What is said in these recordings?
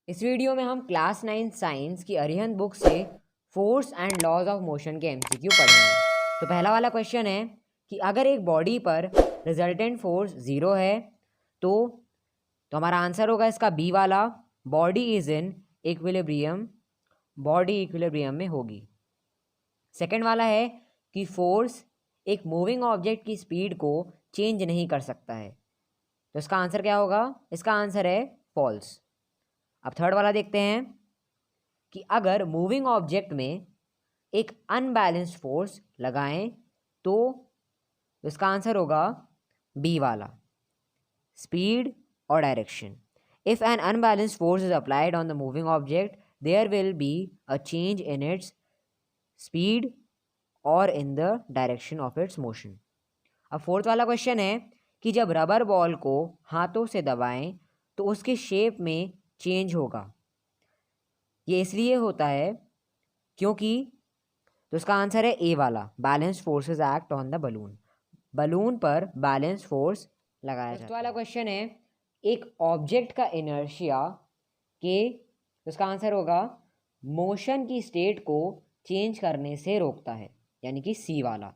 इस वीडियो में हम क्लास 9 साइंस की अरिहंत बुक से force and laws of motion के एमसीक्यू पढ़ेंगे। तो पहला वाला क्वेश्चन है कि अगर एक बॉडी पर रिजल्टेंट फोर्स 0 है तो हमारा आंसर होगा इसका बी वाला, body is in equilibrium, body equilibrium में होगी। सेकंड वाला है कि फोर्स एक मूविंग ऑब्जेक्ट की स्पीड को चेंज नहीं कर सकता है, तो इसका आंसर क्या होगा? इसका आंसर है फॉल्स। अब थर्ड वाला देखते हैं कि अगर मूविंग ऑब्जेक्ट में एक अनबैलेंस्ड फोर्स लगाएं तो इसका आंसर होगा बी वाला, स्पीड और direction. If an unbalanced force is applied on the moving object there will be a change in its speed और in the direction of its motion. अब फोर्थ वाला question है कि जब रबर बॉल को हाथों से दबाएं तो उसके शेप में चेंज होगा। ये इसलिए होता है क्योंकि, तो इसका आंसर है ए वाला, balance forces act on the balloon. Balloon पर बैलेंस फोर्स लगाया जाता है। वाला क्वेश्चन है एक ऑब्जेक्ट का इनर्शिया के, तो इसका आंसर होगा मोशन की स्टेट को चेंज करने से रोकता है, यानी कि सी वाला,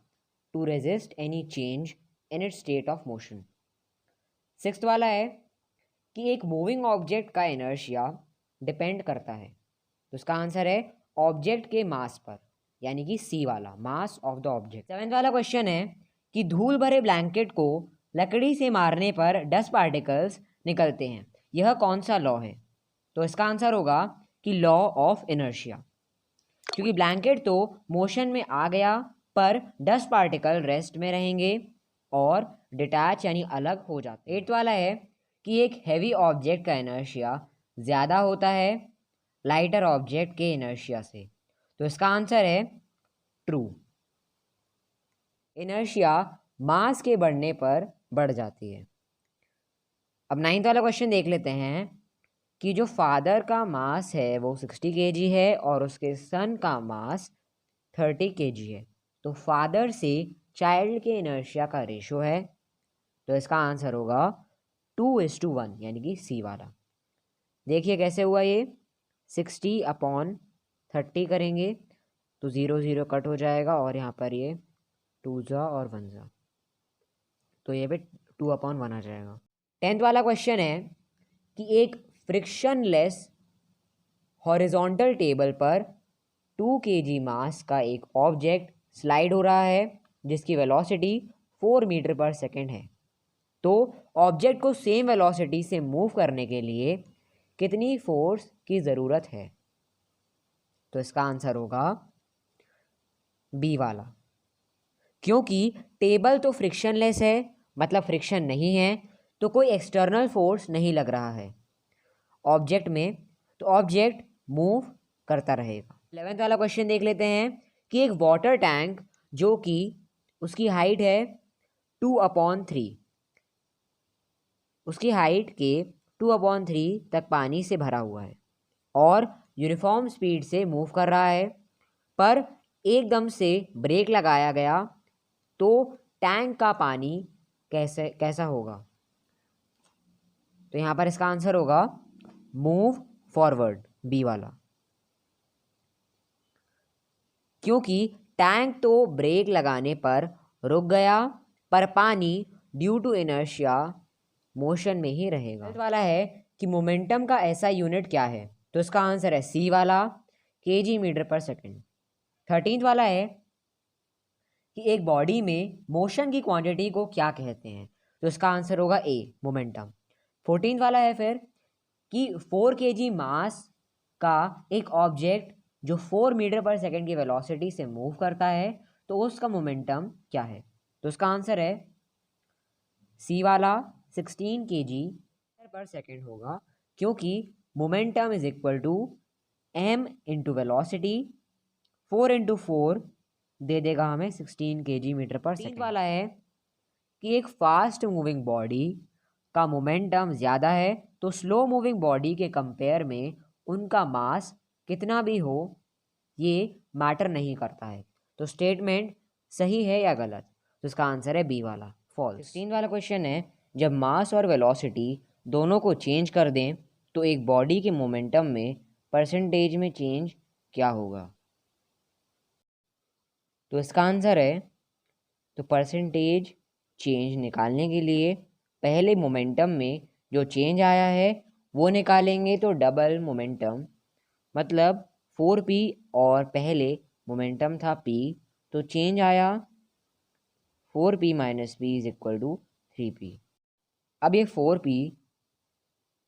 to resist any change in its state of motion. Sixth वाला है कि एक मूविंग ऑब्जेक्ट का इनर्शिया डिपेंड करता है, तो इसका आंसर है ऑब्जेक्ट के मास पर, यानी कि सी वाला, mass of the object. Seventh वाला क्वेश्चन है कि धूल भरे ब्लैंकेट को लकड़ी से मारने पर डस्ट पार्टिकल्स निकलते हैं, यह कौन सा लॉ है? तो इसका आंसर होगा कि लॉ ऑफ इनर्शिया, क्योंकि ब्लैंकेट तो मोशन में आ गया पर डस्ट पार्टिकल रेस्ट में रहेंगे और डिटैच यानी अलग हो जाते। एट्थ वाला है कि एक हैवी ऑब्जेक्ट का इनर्शिया ज़्यादा होता है लाइटर ऑब्जेक्ट के इनर्शिया से, तो इसका आंसर है ट्रू। इनर्शिया मास के बढ़ने पर बढ़ जाती है। अब नाइन्थ वाला क्वेश्चन देख लेते हैं कि जो फादर का मास है वो 60 kg है और उसके सन का मास 30 kg है, तो फादर से चाइल्ड के इनर्शिया का रेशो है, तो इसका आंसर होगा 2:1, यानी कि सी वाला। देखिए कैसे हुआ ये, 60/30 करेंगे तो 0 0 कट हो जाएगा और यहाँ पर ये 2 जा और 1 जा, तो ये पे 2/1 आ जाएगा। 10th वाला क्वेश्चन है कि एक फ्रिक्शनलेस हॉरिजॉन्टल टेबल पर 2 kg मास का एक ऑब्जेक्ट स्लाइड हो रहा है जिसकी वेलोसिटी 4 मीटर पर सेकेंड है, तो ऑब्जेक्ट को सेम वेलोसिटी से मूव करने के लिए कितनी फोर्स की ज़रूरत है? तो इसका आंसर होगा बी वाला, क्योंकि टेबल तो फ्रिक्शनलेस है, मतलब फ्रिक्शन नहीं है, तो कोई एक्सटर्नल फोर्स नहीं लग रहा है ऑब्जेक्ट में, तो ऑब्जेक्ट मूव करता रहेगा। 11th वाला क्वेश्चन देख लेते हैं कि एक वाटर टैंक जो कि उसकी हाइट है 2/3, उसकी हाइट के 2/3 तक पानी से भरा हुआ है और यूनिफॉर्म स्पीड से मूव कर रहा है, पर एकदम से ब्रेक लगाया गया तो टैंक का पानी कैसा होगा? तो यहाँ पर इसका आंसर होगा मूव फॉरवर्ड, बी वाला, क्योंकि टैंक तो ब्रेक लगाने पर रुक गया पर पानी ड्यू टू इनर्शिया मोशन में ही रहेगा। वाला है कि मोमेंटम का ऐसा यूनिट क्या है? तो इसका आंसर है सी वाला, kg metre per second. 13th वाला है कि एक बॉडी में मोशन की क्वांटिटी को क्या कहते हैं? तो इसका आंसर होगा ए, मोमेंटम। 14th वाला है फिर कि 4 kg मास का एक ऑब्जेक्ट जो 4 मीटर पर सेकेंड की वेलोसिटी से मूव करता है तो उसका मोमेंटम क्या है? तो उसका आंसर है सी वाला, 16 kg पर सेकेंड होगा, क्योंकि momentum is equal to m into velocity, 4 into 4 दे देगा हमें 16 kg मीटर पर सेकेंड। वाला है कि एक फास्ट मूविंग बॉडी का मोमेंटम ज़्यादा है तो स्लो मूविंग बॉडी के कंपेयर में उनका मास कितना भी हो ये मैटर नहीं करता है, तो स्टेटमेंट सही है या गलत? तो इसका आंसर है बी वाला, फॉल्स। 16 वाला क्वेश्चन है जब मास और वेलोसिटी दोनों को चेंज कर दें तो एक बॉडी के मोमेंटम में परसेंटेज में चेंज क्या होगा? तो इसका आंसर है, तो परसेंटेज चेंज निकालने के लिए पहले मोमेंटम में जो चेंज आया है वो निकालेंगे, तो डबल मोमेंटम मतलब 4p और पहले मोमेंटम था p, तो चेंज आया 4p minus p is equal to 3p। अब ये 4p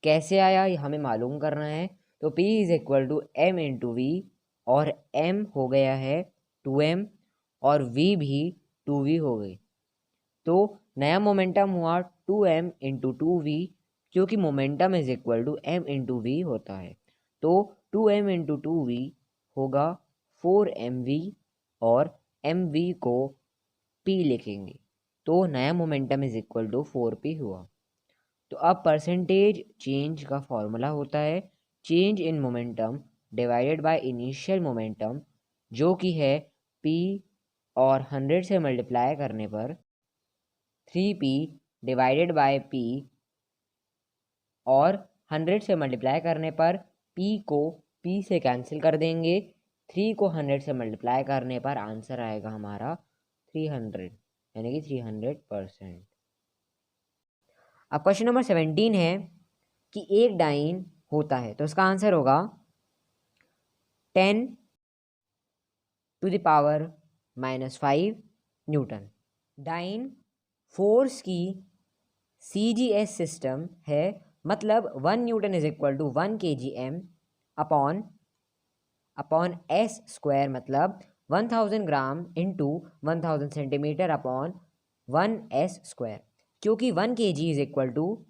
कैसे आया ये हमें मालूम करना है, तो p is equal to m into v, और m हो गया है 2m और v भी 2v हो गई। तो नया मोमेंटम हुआ 2m इंटू 2v, क्योंकि momentum is equal to m into v होता है। तो 2m इंटू 2v होगा 4mv, और mv को p लिखेंगे, तो नया momentum is equal to 4p हुआ। तो अब परसेंटेज चेंज का फॉर्मूला होता है change in momentum divided by initial momentum, जो कि है p, और 100 से मल्टीप्लाई करने पर 3p डिवाइडेड बाय p, और 100 से मल्टीप्लाई करने पर p को p से कैंसिल कर देंगे, 3 को 100 से मल्टीप्लाई करने पर आंसर आएगा हमारा 300, यानी कि 300%। अब क्वेश्चन नंबर 17 है कि एक डाइन होता है, तो इसका आंसर होगा 10 to the power minus 5 newton. Dyne force की CGS सिस्टम है, मतलब 1 newton is equal to 1 kgm upon s square, मतलब 1000 gram into 1000 centimetre upon 1s square, क्योंकि 1 kg is equal to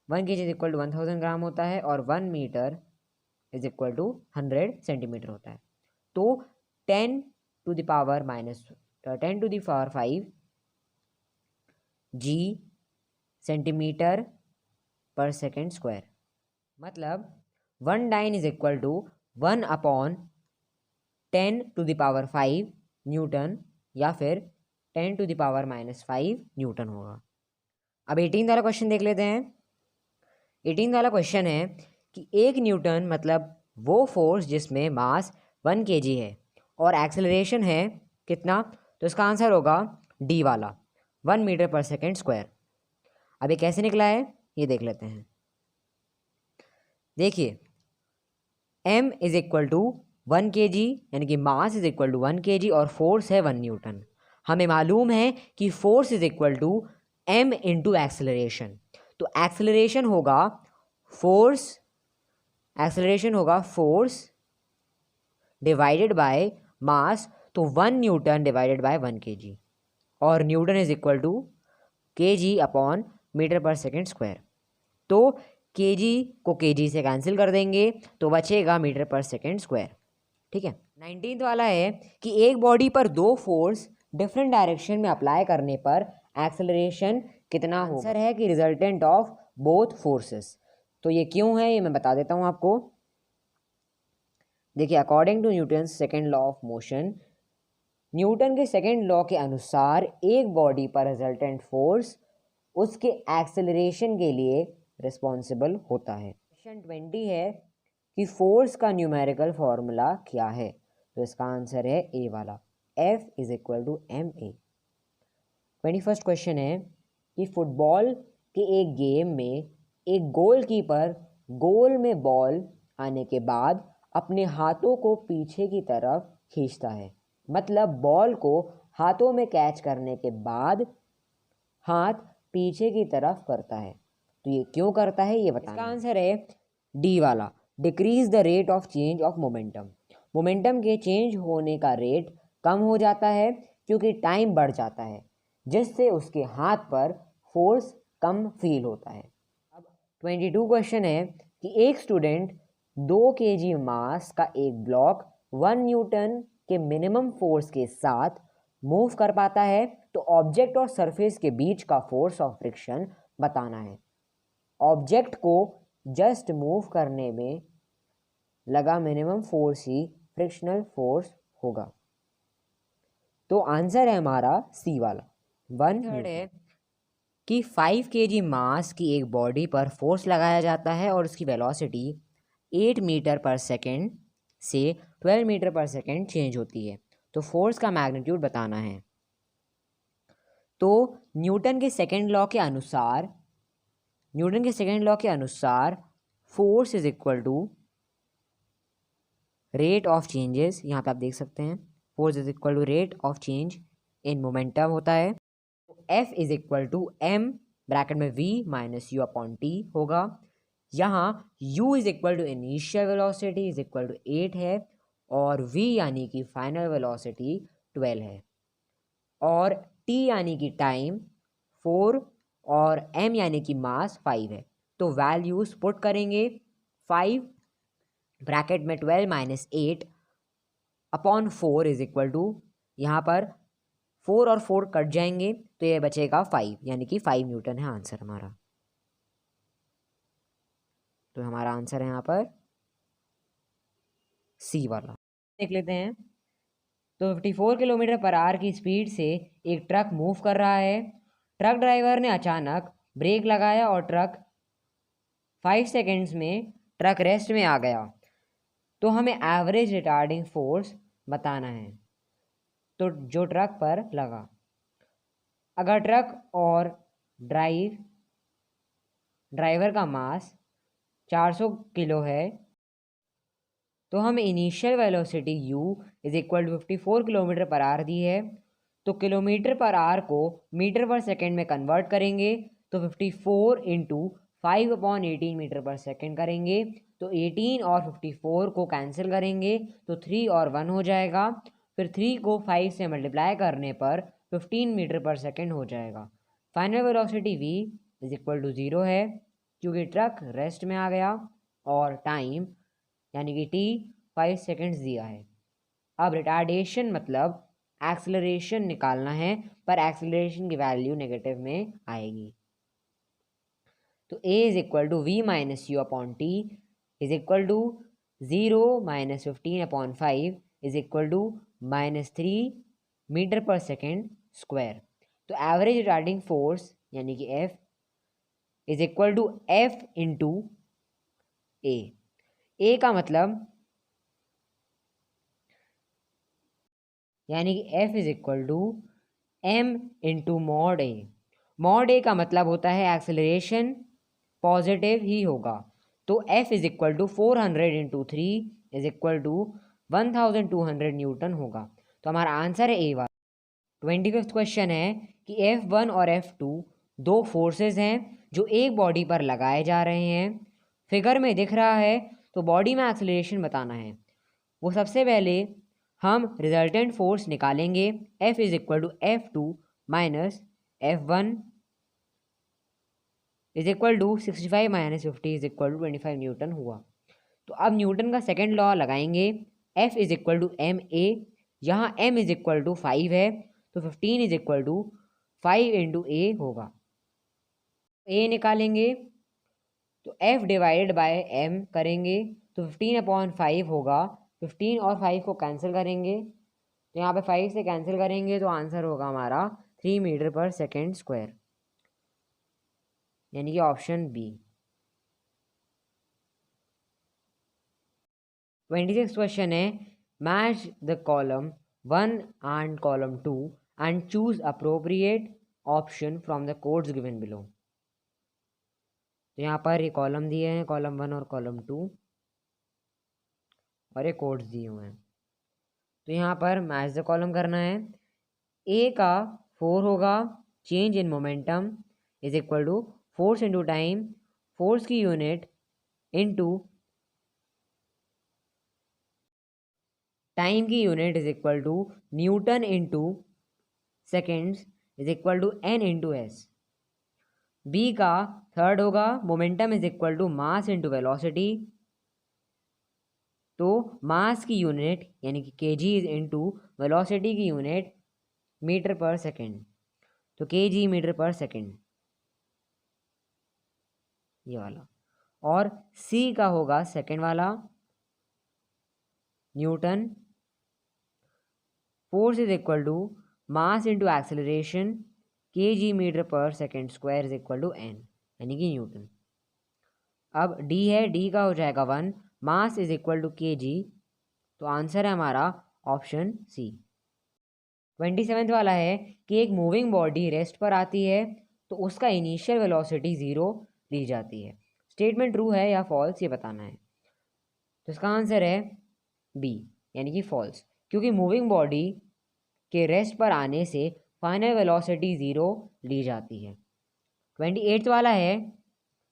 1000 gram होता है, और 1 metre is equal to 100 centimetre होता है। तो 10 to the power 5 g centimetre per second square, मतलब 1 dine is equal to 1 upon 10 to the power 5 newton, या फिर 10 to the power minus 5 newton होगा। अब 18 वाला क्वेश्चन देख लेते हैं। 18 वाला क्वेश्चन है कि 1 न्यूटन मतलब वो फोर्स जिसमें मास 1 kg है और एक्सेलरेशन है कितना, तो इसका आंसर होगा डी वाला 1 मीटर पर सेकेंड स्क्वायर। अब ये कैसे निकला है ये देख लेते हैं। देखिए m is equal to 1 kg, यानी कि mass is equal to 1 kg, और फोर्स है 1 न्यूटन। हमें मालूम है कि force is equal to m into acceleration, तो एक्सेलरेशन होगा फोर्स डिवाइडेड बाय मास, तो 1 न्यूटन डिवाइडेड बाय 1 kg, और newton is equal to kg upon metre per second square. तो kg को kg से कैंसिल कर देंगे, तो बचेगा मीटर पर सेकेंड स्क्वायर। ठीक है। 19th वाला है कि एक बॉडी पर दो फोर्स डिफरेंट डायरेक्शन में अप्लाई करने पर एक्सेलरेशन कितना होगा। आंसर है कि रिजल्टेंट ऑफ बोथ फोर्सेस। तो ये क्यों है ये मैं बता देता हूँ आपको। देखिए, according to newton second law of motion, newton के सेकेंड लॉ के अनुसार एक बॉडी पर रिजल्टेंट फोर्स उसके एक्सेलरेशन के लिए रिस्पॉन्सिबल होता है। क्वेश्चन 20 है कि फोर्स का न्यूमेरिकल फॉर्मूला क्या है, तो इसका आंसर है ए वाला, F is equal to ma। 21st question है कि फुटबॉल के एक गेम में एक गोलकीपर गोल में बॉल आने के बाद अपने हाथों को पीछे की तरफ खींचता है, मतलब बॉल को हाथों में कैच करने के बाद हाथ पीछे की तरफ करता है। तो ये क्यों करता है ये बताना। इसका आंसर है डी वाला, decrease the rate of change of momentum. Momentum के चेंज होने का रेट कम हो जाता है क्योंकि टाइम बढ़ जाता है, जिससे उसके हाथ पर फोर्स कम फील होता है। अब 22 क्वेश्चन है कि एक स्टूडेंट 2 kg मास का एक ब्लॉक 1 न्यूटन के मिनिमम फोर्स के साथ मूव कर पाता है, तो ऑब्जेक्ट और सरफेस के बीच का फोर्स ऑफ फ्रिक्शन बताना है। ऑब्जेक्ट को जस्ट मूव करने में लगा मिनिमम फोर्स ही फ्रिक्शनल फोर्स होगा। तो आंसर है हमारा सी वाला 1। थर्ड है कि 5 kg मास की एक बॉडी पर फोर्स लगाया जाता है और उसकी वेलोसिटी 8 मीटर पर सेकेंड से 12 मीटर पर सेकेंड चेंज होती है। तो फोर्स का मैग्नीट्यूड बताना है। तो न्यूटन के सेकेंड लॉ के अनुसार force is equal to rate of changes, यहाँ पे आप देख सकते हैं force is equal to rate of change in momentum होता है। F is equal to m bracket में v minus u upon t होगा। यहाँ u is equal to initial velocity is equal to 8 है और v यानी कि फाइनल वेलोसिटी 12 है और t यानी कि टाइम 4 और m यानी कि मास 5 है। तो वैल्यूज पुट करेंगे 5 ब्रैकेट में 12 minus 8 upon 4 is equal to, यहाँ पर 4 और 4 कट जाएंगे तो ये बचेगा 5, यानी कि 5 न्यूटन है आंसर हमारा। तो हमारा आंसर है यहाँ पर सी वाला। देख लेते हैं। तो 54 किलोमीटर पर आवर की स्पीड से एक ट्रक मूव कर रहा है। ट्रक ड्राइवर ने अचानक ब्रेक लगाया और 5 सेकेंड्स में ट्रक रेस्ट में आ गया। तो हमें एवरेज रिटार्डिंग फोर्स बताना है तो जो ट्रक पर लगा। अगर ट्रक और ड्राइवर का मास 400 किलो है तो हमें initial velocity u is equal to 54 kilometre per hour दी है। तो किलोमीटर पर आवर को मीटर पर सेकेंड में कन्वर्ट करेंगे तो 54 into 5 upon 18 metre per second करेंगे तो 18 और 54 को कैंसिल करेंगे तो 3 और 1 हो जाएगा। फिर 3 को 5 से मल्टीप्लाई करने पर 15 मीटर पर सेकेंड हो जाएगा। Final velocity v is equal to 0 है क्योंकि ट्रक रेस्ट में आ गया और टाइम यानी कि t 5 सेकेंड्स दिया है। अब रिटार्डेशन मतलब एक्सेलरेशन निकालना है पर एक्सेलरेशन की वैल्यू नेगेटिव में आएगी। तो a is equal to v minus u upon t is equal to 0 minus 15 upon 5 is equal to -3 metre per second square. तो एवरेज रिटार्डिंग फोर्स यानी कि F is equal to F into a का मतलब यानी कि F is equal to M into mod a. Mod a का मतलब होता है एक्सेलरेशन पॉजिटिव ही होगा। तो F is equal to 400 into 3 is equal to 1200 newton होगा। तो हमारा आंसर है ए वाला। 25th क्वेश्चन है कि F1 और F2 दो फोर्सेस हैं जो एक बॉडी पर लगाए जा रहे हैं। फिगर में दिख रहा है तो बॉडी में एक्सेलरेशन बताना है। वो सबसे पहले हम रिजल्टेंट फोर्स निकालेंगे। F is equal to F2 minus F1 is equal to 65 minus 50 is equal to 25 newton हुआ। तो अब न्यूटन का सेकेंड लॉ लगाएंगे। F is equal to M A, यहाँ M इज इक्वल टू 5 है तो 15 is equal to 5 into A होगा। A निकालेंगे तो F डिवाइडेड बाय M करेंगे तो 15 अपॉन 5 होगा। 15 और 5 को कैंसिल करेंगे तो यहाँ पे 5 से कैंसिल करेंगे तो आंसर होगा हमारा 3 मीटर पर सेकेंड स्क्वायर, यानी कि ऑप्शन बी। 26 क्वेश्चन है match the column 1 and column 2 and choose appropriate option from the codes given below. तो यहाँ पर ये कॉलम दिए हैं, कॉलम 1 और कॉलम 2 और ये कोड्स दिए हुए हैं। तो यहाँ पर मैच द कॉलम करना है। ए का 4 होगा, change in momentum is equal to force into time, force की यूनिट इंटू टाइम की unit is equal to newton into seconds is equal to N into S. B का 3rd होगा, momentum is equal to mass into velocity, तो mass की unit यानी कि kg into velocity की unit metre per second, तो kg metre per second ये वाला। और सी का होगा सेकेंड वाला, Newton, force is equal to mass into acceleration kg/s² is equal to n, यानी कि न्यूटन। अब d है, d का हो जाएगा 1, mass is equal to kg, तो आंसर है हमारा ऑप्शन सी। 27th वाला है कि एक मूविंग बॉडी रेस्ट पर आती है तो उसका इनिशियल वेलोसिटी 0 ली जाती है। स्टेटमेंट ट्रू है या फॉल्स ये बताना है। तो इसका आंसर है बी, यानी कि फॉल्स, क्योंकि मूविंग बॉडी के रेस्ट पर आने से फाइनल वेलोसिटी 0 ली जाती है। 28th वाला है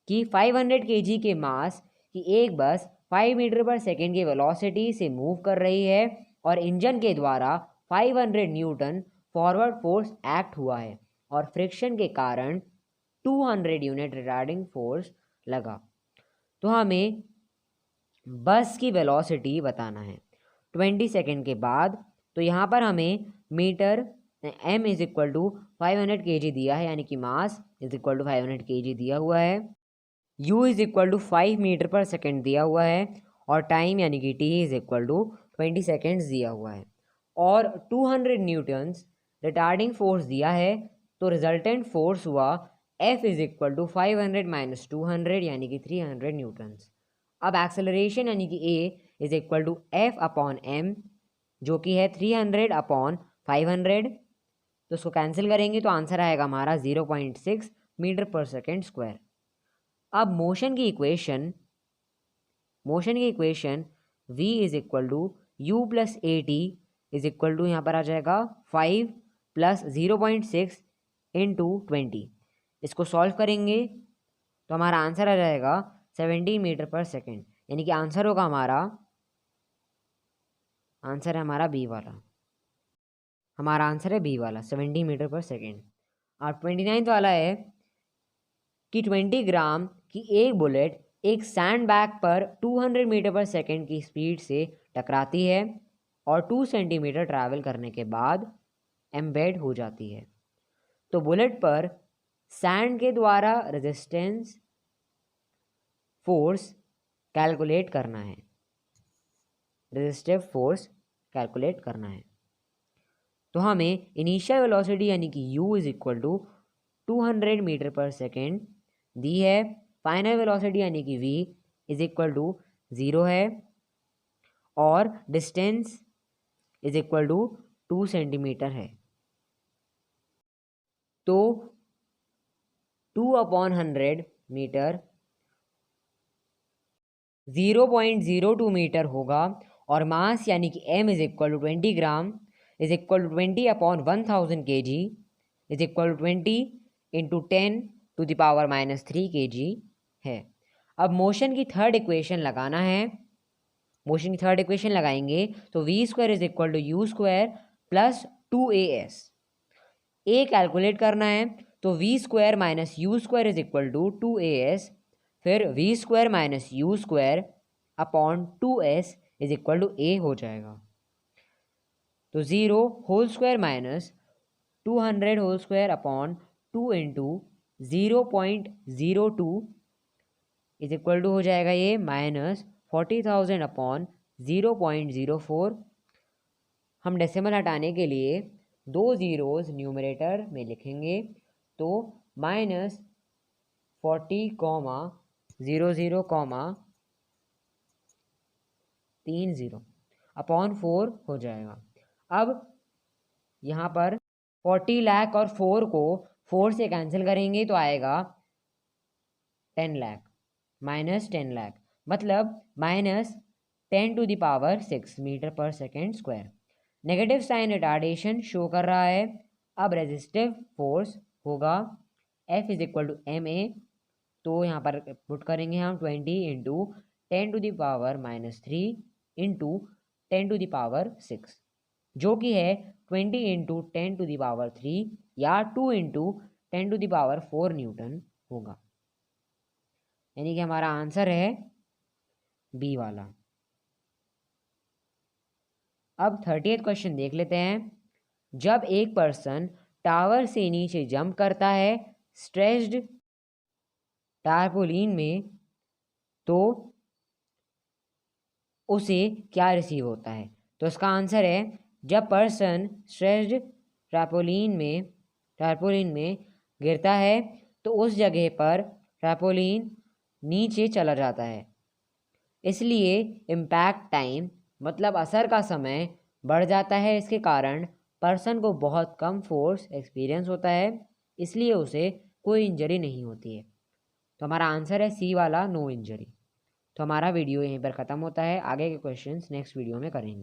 कि 500 kg के मास की एक बस 5 मीटर पर सेकेंड की वेलोसिटी से मूव कर रही है और इंजन के द्वारा 500 न्यूटन फॉरवर्ड फोर्स एक्ट हुआ है और फ्रिक्शन के कारण 200 यूनिट रिटार्डिंग फोर्स लगा। तो हमें बस की वेलोसिटी बताना है 20 सेकेंड के बाद। तो यहाँ पर हमें metre m is equal to 500 kg दिया है, यानी कि mass is equal to 500 kg दिया हुआ है। u is equal to 5 metre per second दिया हुआ है और टाइम यानी कि t is equal to 20 seconds दिया हुआ है और 200 न्यूटन्स रिटार्डिंग फोर्स दिया है। तो रिजल्टेंट फोर्स हुआ F is equal to 500 minus 200 यानी कि 300 न्यूटन्स। अब एक्सेलरेशन यानी कि A is equal to F upon M, जो कि है 300 अपॉन 500, तो उसको कैंसिल करेंगे तो आंसर आएगा हमारा 0.6 मीटर पर सेकेंड स्क्वायर। अब मोशन की equation v is equal to u plus A T is equal to यहाँ पर आ जाएगा 5 प्लस 0.6 इंटू 20। इसको सॉल्व करेंगे तो हमारा आंसर आ जाएगा 17 मीटर पर सेकेंड, यानी कि आंसर होगा हमारा बी वाला। हमारा आंसर है बी वाला 17 मीटर पर सेकेंड। और 29th वाला है कि 20 ग्राम की एक बुलेट एक सैंड बैग पर 200 मीटर पर सेकेंड की स्पीड से टकराती है और 2 सेंटीमीटर ट्रैवल करने के बाद एम्बेड हो जाती है। तो बुलेट पर सैंड के द्वारा रेजिस्टेंस फोर्स कैलकुलेट करना है, रेजिस्टिव फोर्स कैलकुलेट करना है। तो हमें इनिशियल वेलोसिटी यानी कि u is equal to 200 metre per second दी है, फाइनल वेलोसिटी यानी कि v इज इक्वल टू 0 है और distance is equal to 2 centimetre है। तो 2/100 मीटर 0.02 मीटर होगा और मास यानी कि m is equal to 20 gram is equal to 20/1000 kg is equal to 20 into 10 to the power minus 3 kg है। अब मोशन की थर्ड इक्वेशन लगाना है। मोशन की थर्ड इक्वेशन लगाएंगे तो v² is equal to u square plus 2as। a calculate करना है तो v² minus u square is equal to 2as, फिर v² minus u square upon 2s is equal to a हो जाएगा। तो 0 whole square minus 200 whole square upon 2 into 0.02 is equal to हो जाएगा ये माइनस 40,000 अपॉन 0.04। हम डेसिमल हटाने के लिए 2 जीरोज न्यूमरेटर में लिखेंगे तो माइनस 40,00,30 अपॉन 4 हो जाएगा। अब यहाँ पर 40 लाख और 4 को 4 से कैंसिल करेंगे तो आएगा 10 लाख माइनस 10 लाख, मतलब minus 10 to the power 6 metre per second square. Negative sign retardation show कर रहा है। अब रेजिस्टिव फोर्स होगा F is equal to ma, तो यहाँ पर पुट करेंगे हम 20 into 10 to the power minus 3 into 10 to the power 6, जो कि है 20 इंटू 10 टू द पावर 3 या 2 इंटू 10 टू द पावर 4 न्यूटन होगा, यानी कि हमारा आंसर है बी वाला। अब 30th क्वेश्चन देख लेते हैं। जब एक पर्सन टावर से नीचे जंप करता है स्ट्रेच्ड टारपोलिन में तो उसे क्या रिसीव होता है? तो इसका आंसर है जब पर्सन स्ट्रेच्ड टारपोलिन में टैरपोलिन में गिरता है तो उस जगह पर टैरपोलिन नीचे चला जाता है। इसलिए इम्पैक्ट टाइम मतलब असर का समय बढ़ जाता है। इसके कारण पर्सन को बहुत कम फोर्स एक्सपीरियंस होता है, इसलिए उसे कोई इंजरी नहीं होती है। तो हमारा आंसर है सी वाला, नो इंजरी। तो हमारा वीडियो यहीं पर ख़त्म होता है। आगे के क्वेश्चंस नेक्स्ट वीडियो में करेंगे।